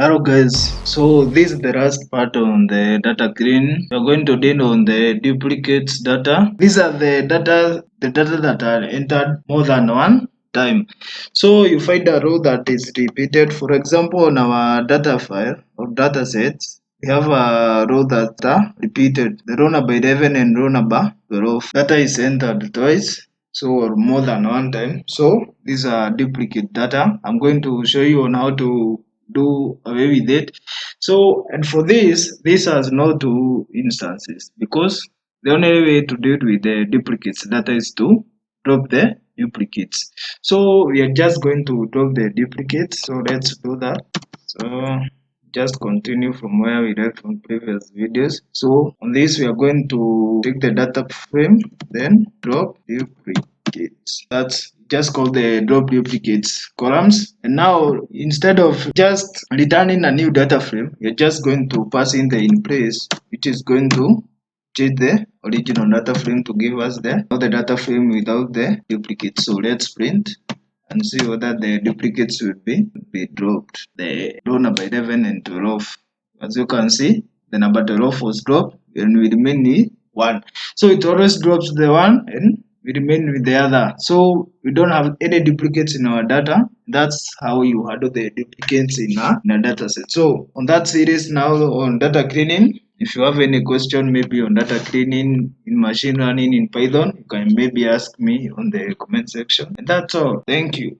Hello guys, so this is the last part on the data cleaning. We are going to deal on the duplicates data. These are the data that are entered more than one time. So you find a row that is repeated. For example, on our data file or data sets, we have a row that are repeated. The row number 11 and row number 12. Data is entered twice. So or more than one time. So these are duplicate data. I'm going to show you on how to do away with it. So and for this has no two instances because the only way to deal with the duplicates data is to drop the duplicates. So we are just going to drop the duplicates. So let's do that. So just continue from where we left from previous videos. So on this we are going to take the data frame, then drop duplicates. That's just called the drop duplicates columns. And now instead of just returning a new data frame, you're just going to pass in the in place, which is going to change the original data frame to give us the data frame without the duplicates. So let's print and see whether the duplicates will be dropped. The row number 11 and 12. As you can see, the number 12 was dropped and we remain with 1. So it always drops the 1 and we remain with the other. So we don't have any duplicates in our data. That's how you handle the duplicates in a data set. So on that series now on data cleaning, if you have any question maybe on data cleaning in machine learning in Python, you can maybe ask me on the comment section. And that's all. Thank you.